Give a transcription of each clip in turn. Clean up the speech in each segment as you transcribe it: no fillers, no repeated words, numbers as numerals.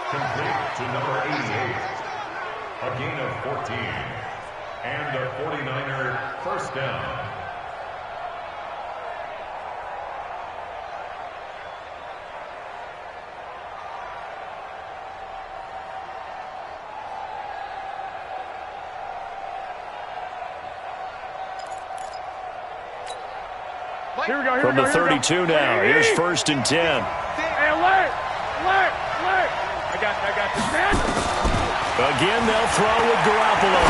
Complete to number 88. A gain of 14. And a 49er first down. From the 32 now, here's 1st and 10. Hey, alert! Alert! Alert! I got this, man. Again, they'll throw with Garoppolo.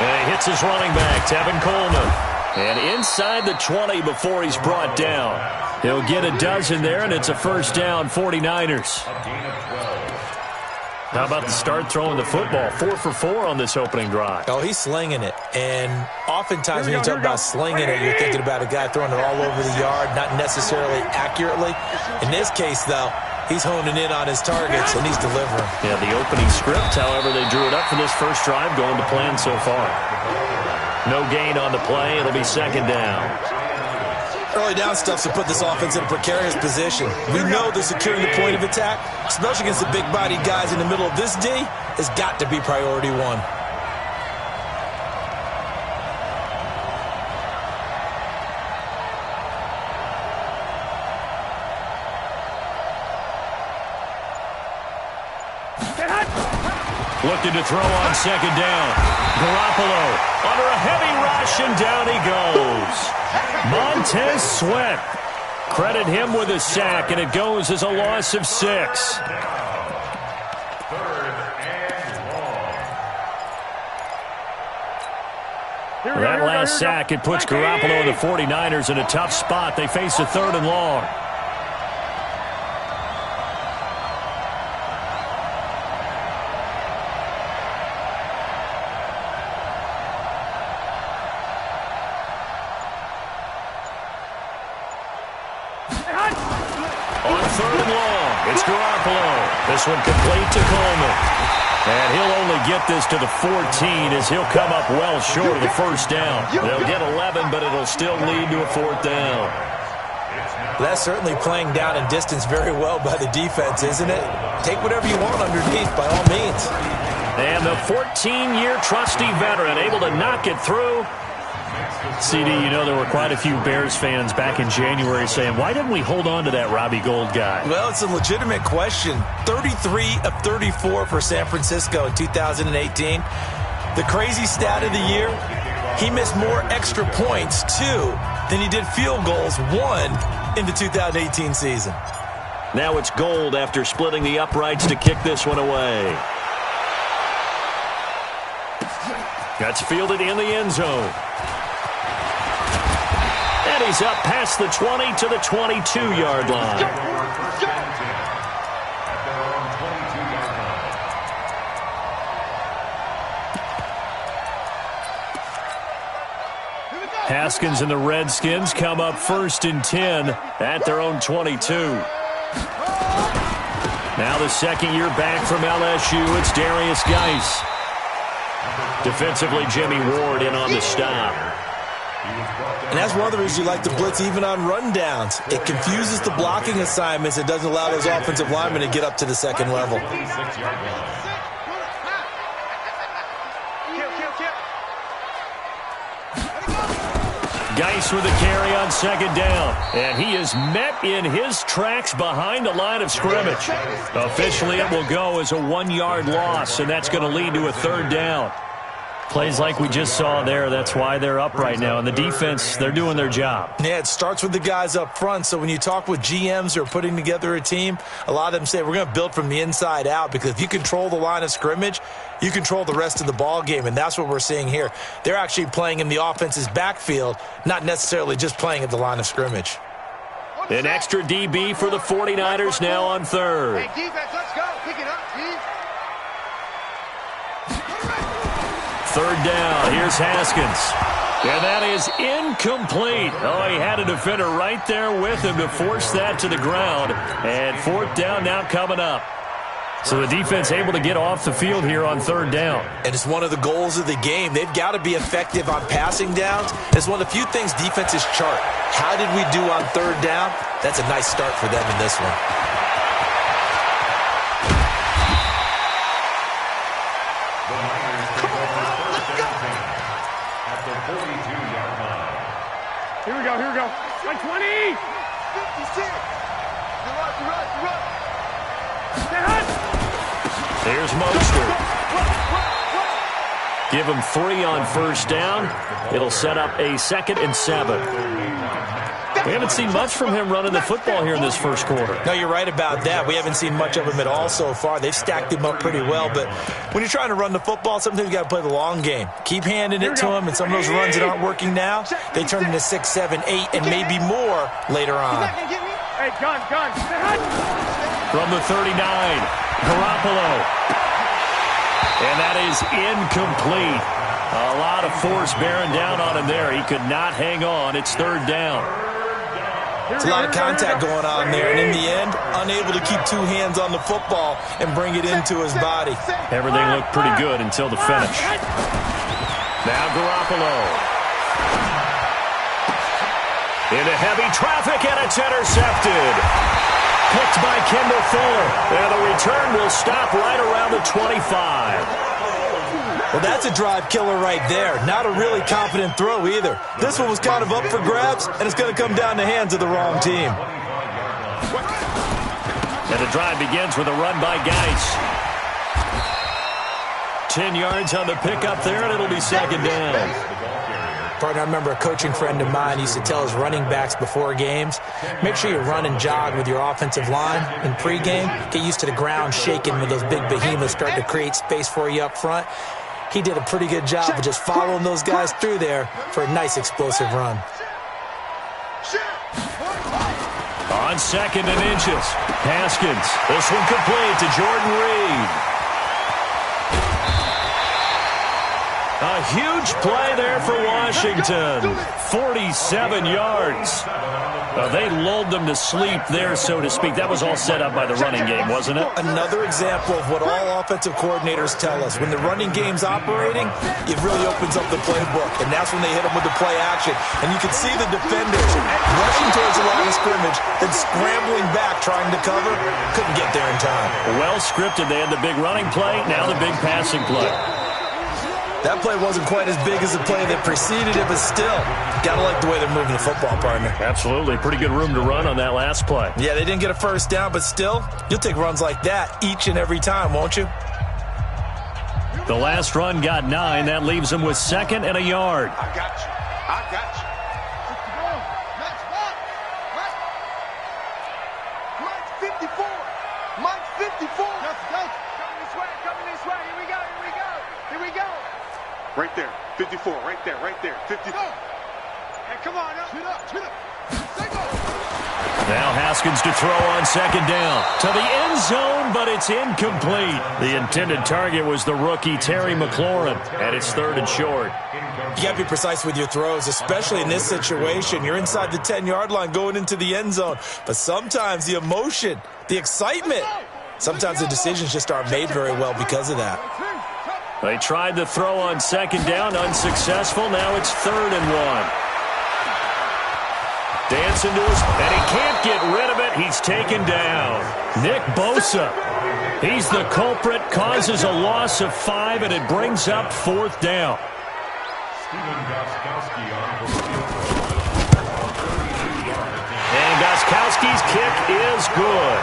And he hits his running back, Tevin Coleman. And inside the 20 before he's brought down. He'll get a dozen there, and it's a first down, 49ers. How about the start throwing the football? 4 for 4 on this opening drive. Oh, he's slinging it. And oftentimes when you talk about slinging it, you're thinking about a guy throwing it all over the yard, not necessarily accurately. In this case, though, he's honing in on his targets, and he's delivering. Yeah, the opening script, however, they drew it up for this first drive, going to plan so far. No gain on the play. It'll be 2nd down. Early down stuff's to put this offense in a precarious position. We know that securing the point of attack, especially against the big-bodied guys in the middle of this D, has got to be priority one. Looking to throw on 2nd down. Garoppolo under a heavy rush, and down he goes. Montez Sweat. Credit him with a sack, and it goes as a loss of 6. That last sack, it puts Garoppolo and the 49ers in a tough spot. They face a 3rd and long. On 3rd and long, it's Garoppolo. This one complete to Coleman. And he'll only get this to the 14 as he'll come up well short of the first down. They'll get 11, but it'll still lead to a 4th down. That's certainly playing down and distance very well by the defense, isn't it? Take whatever you want underneath, by all means. And the 14-year trusty veteran able to knock it through. CD, you know there were quite a few Bears fans back in January saying, why didn't we hold on to that Robbie Gould guy? Well, it's a legitimate question. 33 of 34 for San Francisco in 2018. The crazy stat of the year, he missed more extra points, 2, than he did field goals, 1, in the 2018 season. Now it's Gould after splitting the uprights to kick this one away. That's fielded in the end zone. And he's up past the 20 to the 22-yard line. Haskins and the Redskins come up 1st and 10 at their own 22. Now the 2nd year back from LSU, it's Darius Geis. Defensively, Jimmy Ward in on the stop. And that's one of the reasons you like to blitz even on rundowns. It confuses the blocking assignments. It doesn't allow those offensive linemen to get up to the 2nd level. Geis with a carry on 2nd down. And he is met in his tracks behind the line of scrimmage. Officially, it will go as a 1-yard loss, and that's going to lead to a 3rd down. Plays like we just saw there, that's why they're up right now. And the defense, they're doing their job. Yeah, it starts with the guys up front. So when you talk with GMs who are putting together a team, a lot of them say, we're going to build from the inside out, because if you control the line of scrimmage, you control the rest of the ball game, and that's what we're seeing here. They're actually playing in the offense's backfield, not necessarily just playing at the line of scrimmage. An extra DB for the 49ers now on 3rd. Hey, defense, let's go. Pick it up, Steve. 3rd down, here's Haskins. And that is incomplete. Oh, he had a defender right there with him to force that to the ground. And 4th down now coming up. So the defense able to get off the field here on 3rd down. And it's one of the goals of the game. They've got to be effective on passing downs. It's one of the few things defenses chart. How did we do on 3rd down? That's a nice start for them in this one. Here's Mostert. Give him 3 on first down. It'll set up a 2nd and 7. We haven't seen much from him running the football here in this first quarter. No, you're right about that. We haven't seen much of him at all so far. They've stacked him up pretty well, but when you're trying to run the football, sometimes you got to play the long game. Keep handing it to him, and some of those runs that aren't working now, they turn into 6, 7, 8, and maybe more later on. Hey, gun. From the 39, Garoppolo. And that is incomplete. A lot of force bearing down on him there. He could not hang on. It's 3rd down. It's a lot of contact going on there, and in the end, unable to keep 2 hands on the football and bring it into his body. Everything looked pretty good until the finish. Now Garoppolo. Into heavy traffic, and it's intercepted. Picked by Kendall Fuller. And the return will stop right around the 25. Well, that's a drive killer right there. Not a really confident throw either. This one was kind of up for grabs, and it's going to come down the hands of the wrong team. And the drive begins with a run by Geis. 10 yards on the pickup there, and it'll be 2nd down. Partner, I remember a coaching friend of mine used to tell his running backs before games, make sure you run and jog with your offensive line in pregame. Get used to the ground shaking when those big behemoths start to create space for you up front. He did a pretty good job of just following those guys through there for a nice explosive run. On 2nd and inches, Haskins. This one complete to Jordan Reed. A huge play there for Washington. 47 yards. They lulled them to sleep there, so to speak. That was all set up by the running game, wasn't it? Another example of what all offensive coordinators tell us. When the running game's operating, it really opens up the playbook, and that's when they hit them with the play action. And you can see the defenders rushing towards the line of scrimmage, then scrambling back, trying to cover. Couldn't get there in time. Well scripted. They had the big running play, now the big passing play. That play wasn't quite as big as the play that preceded it, but still, got to like the way they're moving the football, partner. Absolutely. Pretty good room to run on that last play. Yeah, they didn't get a first down, but still, you'll take runs like that each and every time, won't you? The last run got 9. That leaves them with 2nd and a yard. I got you. Mike 54. Mike 54. Coming this way. Here we go. Right there. 54. Right there. 50. Hey, come on. Spit up. Now Haskins to throw on 2nd down. To the end zone, but it's incomplete. The intended target was the rookie Terry McLaurin, and it's 3rd and short. You got to be precise with your throws, especially in this situation. You're inside the 10-yard line going into the end zone, but sometimes the emotion, the excitement, sometimes the decisions just aren't made very well because of that. They tried to throw on 2nd down, unsuccessful. Now it's 3rd and 1. Dancing to his, and he can't get rid of it. He's taken down. Nick Bosa. He's the culprit, causes a loss of 5, and it brings up 4th down. And Gostkowski's kick is good.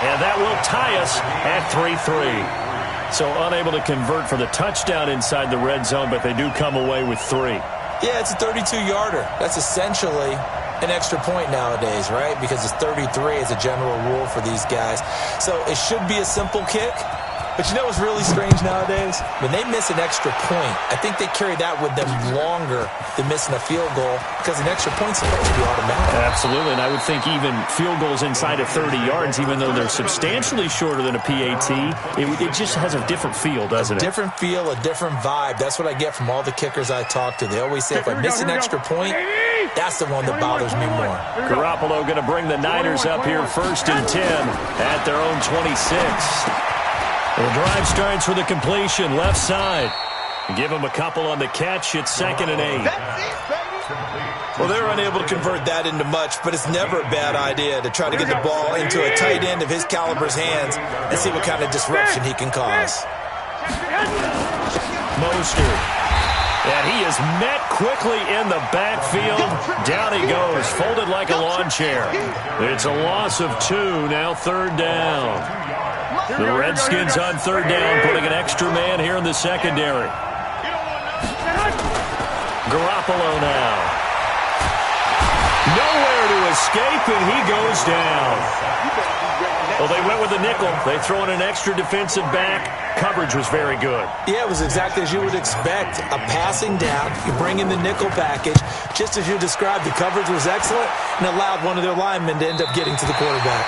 And that will tie us at 3-3. So unable to convert for the touchdown inside the red zone, but they do come away with 3. Yeah, it's a 32-yarder. That's essentially an extra point nowadays, right? Because it's 33 as a general rule for these guys. So it should be a simple kick. But you know what's really strange nowadays? When they miss an extra point, I think they carry that with them longer than missing a field goal because an extra point's supposed to be automatic. Absolutely, and I would think even field goals inside of 30 yards, even though they're substantially shorter than a PAT, it just has a different feel, doesn't it? Different feel, a different vibe. That's what I get from all the kickers I talk to. They always say, if I miss an extra point, that's the one that bothers me more. Garoppolo going to bring the Niners up here 1st and 10 at their own 26. The drive starts with a completion, left side. Give him a couple on the catch. It's 2nd and 8. Well, they're unable to convert that into much, but it's never a bad idea to try to get the ball into a tight end of his caliber's hands and see what kind of disruption he can cause. Mostert. And he is met quickly in the backfield. Down he goes, folded like a lawn chair. It's a loss of 2, now third down. The Redskins on third down, putting an extra man here in the secondary. Garoppolo now. Nowhere to escape, and he goes down. Well, they went with the nickel. They throw in an extra defensive back. Coverage was very good. Yeah, it was exactly as you would expect. A passing down. You bring in the nickel package. Just as you described, the coverage was excellent and allowed one of their linemen to end up getting to the quarterback.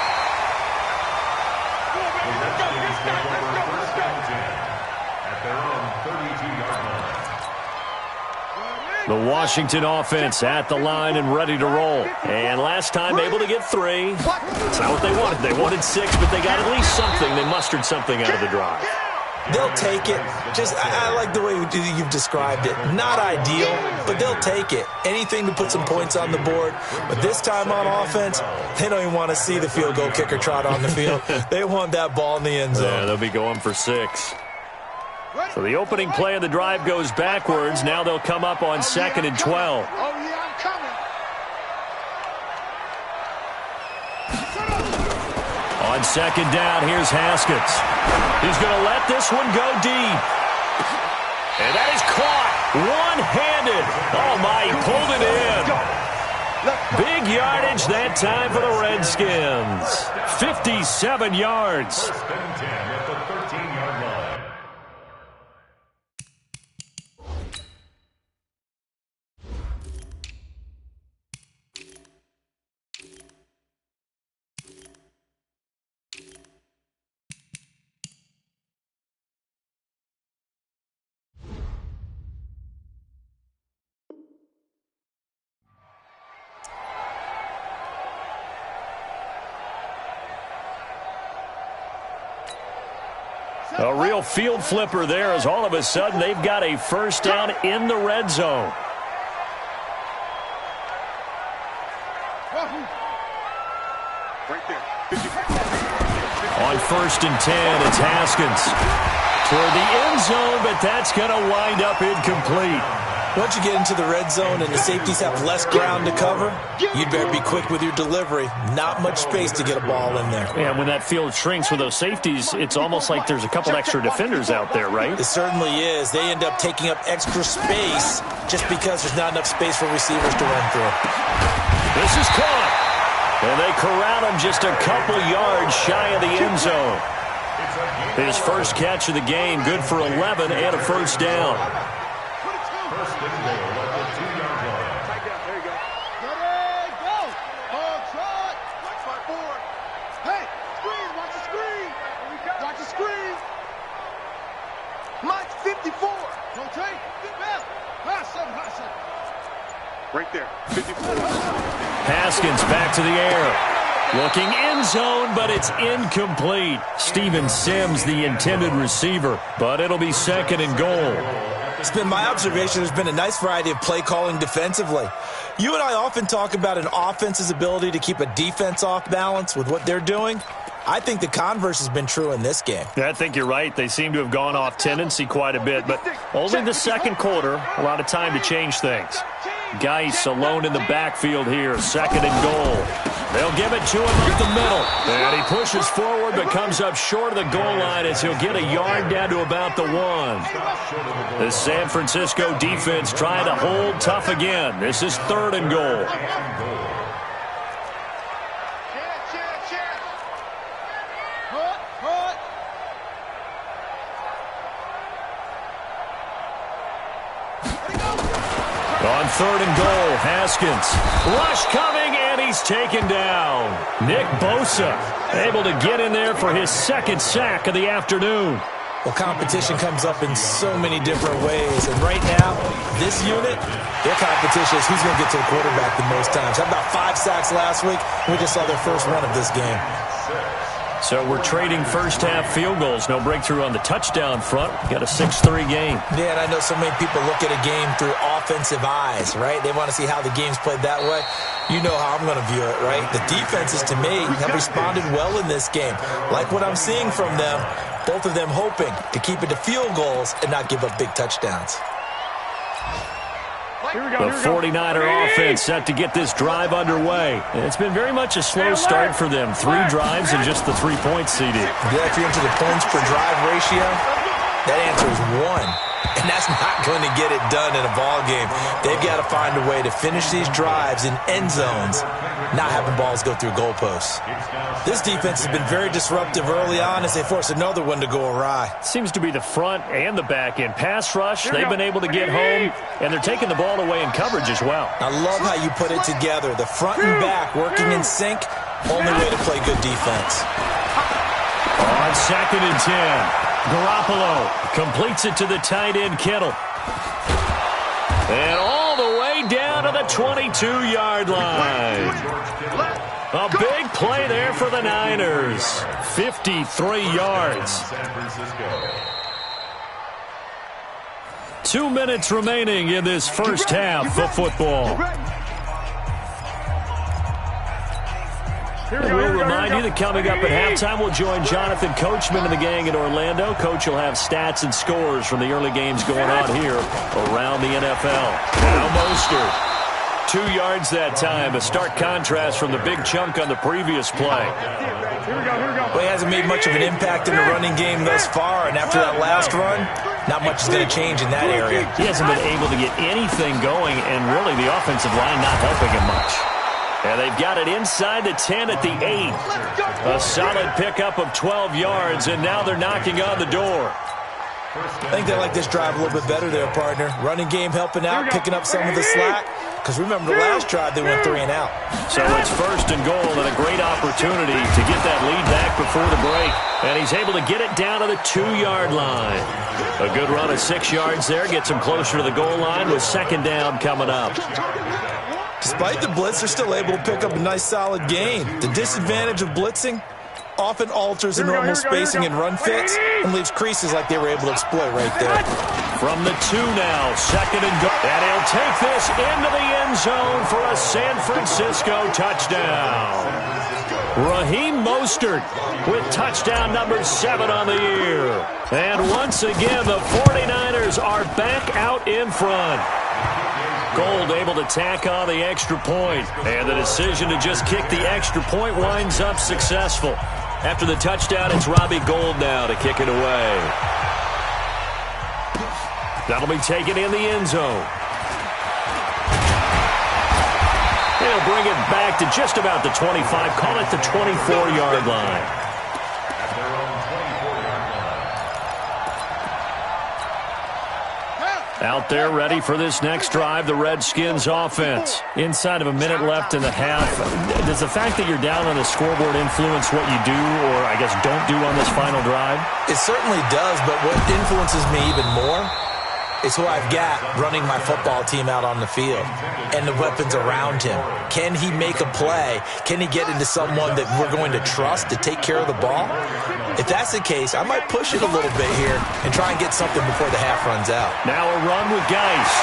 The Washington offense at the line and ready to roll. And last time able to get 3. It's not what they wanted. They wanted 6, but they got at least something. They mustered something out of the drive. They'll take it. I like the way you've described it. Not ideal, but they'll take it. Anything to put some points on the board. But this time on offense, they don't even want to see the field goal kicker trot on the field. They want that ball in the end zone. Yeah, they'll be going for 6. So the opening play of the drive goes backwards. Now they'll come up on 2nd and 12. On 2nd down, here's Haskins. He's going to let this one go deep. And that is caught one-handed. Oh, my, he pulled it in. Big yardage that time for the Redskins. 57 yards. First and 10 at the 13-yard line. A real field flipper there as all of a sudden they've got a first down in the red zone. Right there. On 1st and 10, it's Haskins. Toward the end zone, but that's going to wind up incomplete. Once you get into the red zone and the safeties have less ground to cover, you'd better be quick with your delivery. Not much space to get a ball in there. Yeah, when that field shrinks with those safeties, it's almost like there's a couple extra defenders out there, right? It certainly is. They end up taking up extra space just because there's not enough space for receivers to run through. This is caught. And they corral him just a couple yards shy of the end zone. His first catch of the game, good for 11 and a first down. First and goal at the 2-yard line. There you go. Ready, go. Hard shot. Watch my board. Hey, screen. Watch the screen. Watch the screen. Mike 54. Rotate. Pass him. Right there. 54. Haskins back to the air. Looking end zone, but it's incomplete. Steven Sims, the intended receiver, but it'll be 2nd and goal. It's been my observation there's been a nice variety of play calling defensively. You and I often talk about an offense's ability to keep a defense off balance with what they're doing. I think the converse has been true in this game. I think you're right. They seem to have gone off tendency quite a bit, but only the second quarter, a lot of time to change things. Geis alone in the backfield here, 2nd and goal. They'll give it to him up the middle. And he pushes forward but comes up short of the goal line as he'll get a yard down to about the 1. The San Francisco defense trying to hold tough again. This is 3rd and goal. On 3rd and goal, Haskins. Rush coming, and he's taken down. Nick Bosa able to get in there for his 2nd sack of the afternoon. Well, competition comes up in so many different ways. And right now, this unit, their competition is who's going to get to the quarterback the most times. How about 5 sacks last week? We just saw their first one of this game. So we're trading first-half field goals. No breakthrough on the touchdown front. Got a 6-3 game. Yeah, and I know so many people look at a game through offensive eyes, right? They want to see how the game's played that way. You know how I'm going to view it, right? The defenses, to me, have responded well in this game. Like what I'm seeing from them, both of them hoping to keep it to field goals and not give up big touchdowns. The 49er offense set to get this drive underway. It's been very much a slow start for them. 3 drives and just the 3-point CD. Yeah, if you're into the points per drive ratio, that answer is 1. And that's not going to get it done in a ball game. They've got to find a way to finish these drives in end zones, not having balls go through goalposts. This defense has been very disruptive early on as they force another one to go awry. Seems to be the front and the back end. Pass rush, they've been able to get home, and they're taking the ball away in coverage as well. I love how you put it together. The front and back working in sync, only way to play good defense. On 2nd and 10. Garoppolo completes it to the tight end, Kittle. And all the way down to the 22-yard line. A big play there for the Niners. 53 yards. 2 minutes remaining in this first half of football. We'll remind you that coming up at halftime, we'll join Jonathan Coachman and the gang in Orlando. Coach will have stats and scores from the early games going on here around the NFL. Now Mostert. 2 yards that time. A stark contrast from the big chunk on the previous play. Well, he hasn't made much of an impact in the running game thus far, and after that last run, not much is going to change in that area. He hasn't been able to get anything going, and really the offensive line not helping him much. And they've got it inside the 10 at the 8. A solid pickup of 12 yards, and now they're knocking on the door. I think they like this drive a little bit better there, partner. Running game helping out, picking up some of the slack. Because remember, the last drive, they went 3 and out. So it's 1st and goal and a great opportunity to get that lead back before the break. And he's able to get it down to the 2-yard line. A good run of 6 yards there gets him closer to the goal line with 2nd down coming up. Despite the blitz, they're still able to pick up a nice, solid gain. The disadvantage of blitzing often alters the normal spacing and run fits and leaves creases like they were able to exploit right there. From the 2 now, 2nd and goal. And he'll take this into the end zone for a San Francisco touchdown. Raheem Mostert with touchdown number 7 on the year. And once again, the 49ers are back out in front. Gold able to tack on the extra point. And the decision to just kick the extra point winds up successful. After the touchdown, it's Robbie Gould now to kick it away. That'll be taken in the end zone. He'll bring it back to just about the 25. Call it the 24-yard line. Out there ready for this next drive, the Redskins offense. Inside of a minute left in the half. Does the fact that you're down on the scoreboard influence what you do or, I guess, don't do on this final drive? It certainly does, but what influences me even more is who I've got running my football team out on the field and the weapons around him. Can he make a play? Can he get into someone that we're going to trust to take care of the ball? If that's the case, I might push it a little bit here and try and get something before the half runs out. Now a run with Geis.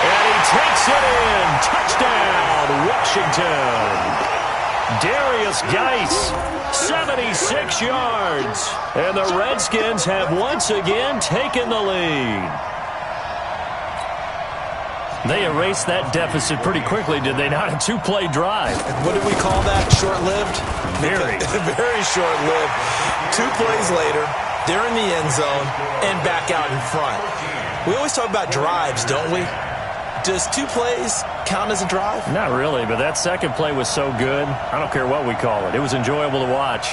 And he takes it in. Touchdown, Washington. Darius Geis, 76 yards. And the Redskins have once again taken the lead. They erased that deficit pretty quickly, did they not? A 2-play drive. What did we call that? Short-lived? Very. Very short-lived. 2 plays later, they're in the end zone and back out in front. We always talk about drives, don't we? Does 2 plays count as a drive? Not really, but that second play was so good. I don't care what we call it. It was enjoyable to watch.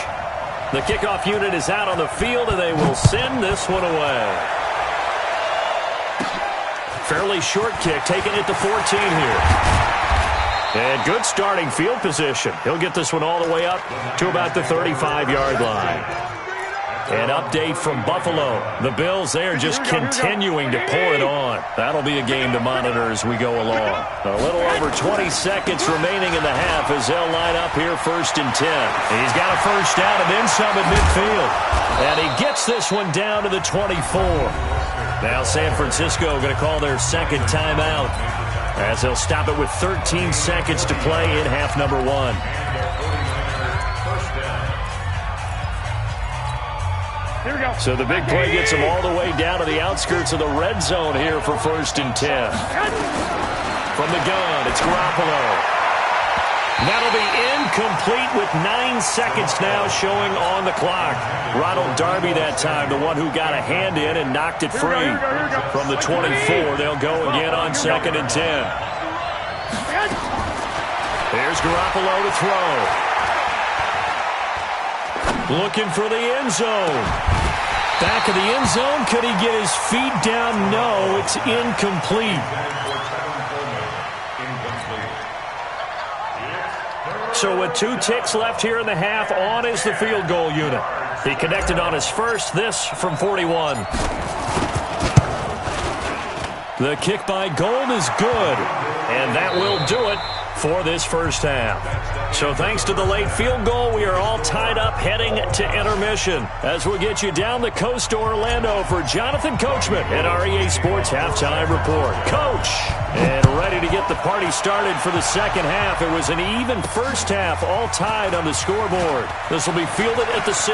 The kickoff unit is out on the field, and they will send this one away. Fairly short kick, taking it to 14 here. And good starting field position. He'll get this one all the way up to about the 35-yard line. An update from Buffalo. The Bills, they are just continuing to pour it on. That'll be a game to monitor as we go along. A little over 20 seconds remaining in the half as they'll line up here 1st and 10. He's got a first down and then some at midfield. And he gets this one down to the 24. Now San Francisco going to call their 2nd timeout as they'll stop it with 13 seconds to play in half number 1. So the big play gets them all the way down to the outskirts of the red zone here for 1st and 10. From the gun, it's Garoppolo. That'll be incomplete with 9 seconds now showing on the clock. Ronald Darby that time, the one who got a hand in and knocked it free. From the 24, they'll go again on 2nd and 10. There's Garoppolo to throw. Looking for the end zone. Back of the end zone. Could he get his feet down? No, it's incomplete. So with 2 ticks left here in the half, on is the field goal unit. He connected on his first, this from 41. The kick by Gold is good, and that will do it for this first half. So thanks to the late field goal, we are all tied up heading to intermission. As we'll get you down the coast to Orlando for Jonathan Coachman at REA Sports Halftime Report. Coach, and ready to get the party started for the second half. It was an even first half, all tied on the scoreboard. This will be fielded at the 6.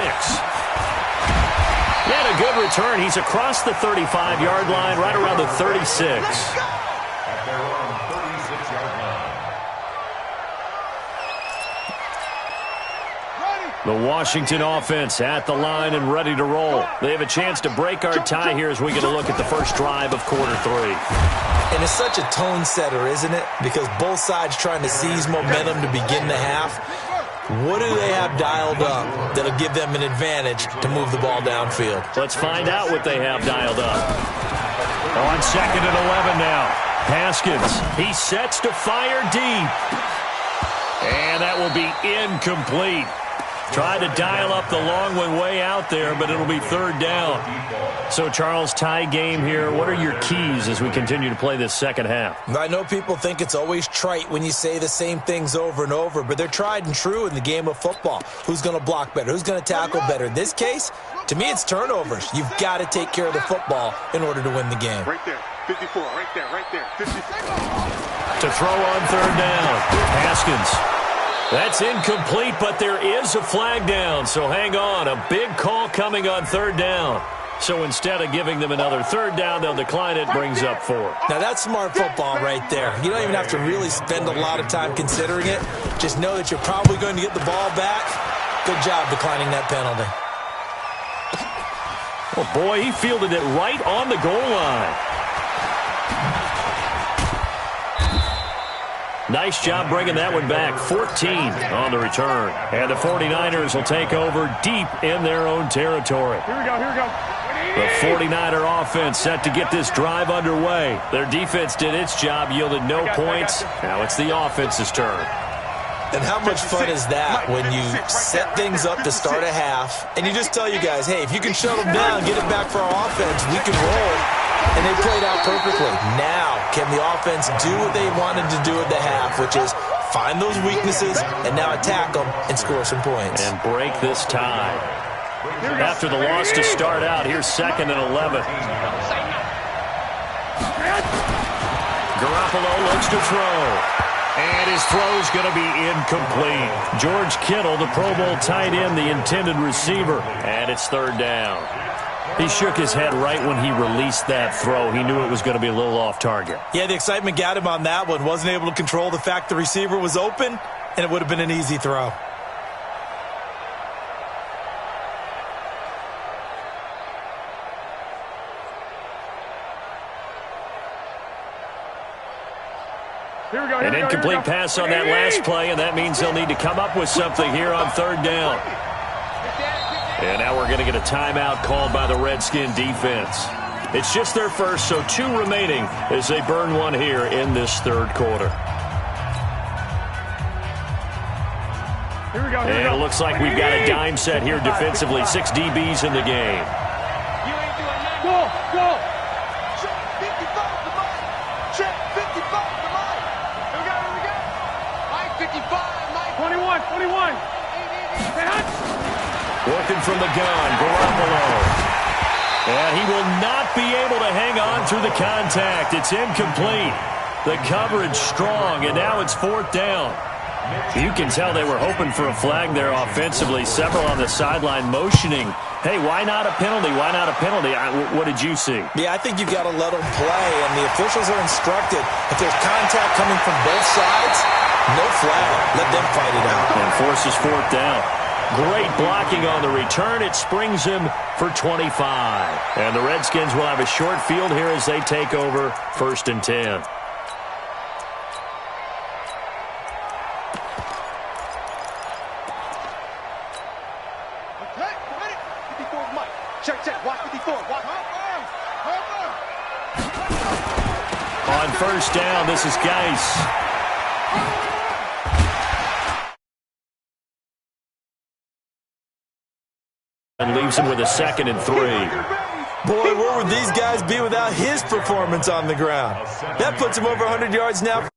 He had a good return. He's across the 35-yard line, right around the 36. The Washington offense at the line and ready to roll. They have a chance to break our tie here as we get a look at the first drive of quarter 3. And it's such a tone setter, isn't it? Because both sides trying to seize momentum to begin the half. What do they have dialed up that'll give them an advantage to move the ball downfield? Let's find out what they have dialed up. On 2nd and 11 now. Haskins, he sets to fire deep. And that will be incomplete. Tried to dial up the long one way out there, but it'll be 3rd down. So, Charles, tie game here. What are your keys as we continue to play this second half? I know people think it's always trite when you say the same things over and over, but they're tried and true in the game of football. Who's going to block better? Who's going to tackle better? In this case, to me, it's turnovers. You've got to take care of the football in order to win the game. Right there, 54, right there, 54. To throw on 3rd down, Haskins. That's incomplete, but there is a flag down, so hang on. A big call coming on 3rd down. So instead of giving them another 3rd down, they'll decline it, brings up 4. Now that's smart football right there. You don't even have to really spend a lot of time considering it. Just know that you're probably going to get the ball back. Good job declining that penalty. Oh, boy, he fielded it right on the goal line. Nice job bringing that one back. 14 on the return. And the 49ers will take over deep in their own territory. Here we go. The 49er offense set to get this drive underway. Their defense did its job, yielded no points. Now it's the offense's turn. And how much fun is that when you set things up to start a half and you just tell you guys, hey, if you can shut them down, get it back for our offense, we can roll. And they played out perfectly. Now, can the offense do what they wanted to do at the half, which is find those weaknesses and now attack them and score some points. And break this tie. After the loss to start out, here's 2nd and 11. Garoppolo looks to throw. And his throw's going to be incomplete. George Kittle, the Pro Bowl tight end, the intended receiver. And it's 3rd down. He shook his head right when he released that throw. He knew it was going to be a little off target. Yeah, the excitement got him on that one. Wasn't able to control the fact the receiver was open, and it would have been an easy throw. An incomplete pass on that last play, and that means they'll need to come up with something here on 3rd down. And now we're going to get a timeout called by the Redskin defense. It's just their first, so 2 remaining as they burn one here in this 3rd quarter. And it looks like we've got a dime set here defensively. 6 DBs in the game. Go! Check 55 to Mike. Check 55 to Mike. Here we go. Mike 55, Mike. 21. Working from the gun, Garoppolo. And he will not be able to hang on through the contact. It's incomplete. The coverage strong, and now it's 4th down. You can tell they were hoping for a flag there offensively. Several on the sideline motioning, hey, why not a penalty? Why not a penalty? What did you see? Yeah, I think you've got to let them play, and the officials are instructed. If there's contact coming from both sides, no flag. Let them fight it out. And forces fourth down. Great blocking on the return. It springs him for 25. And the Redskins will have a short field here as they take over 1st and 10. On 1st down, this is Geis. And leaves him with a 2nd and 3. Boy, where would these guys be without his performance on the ground? That puts him over 100 yards now.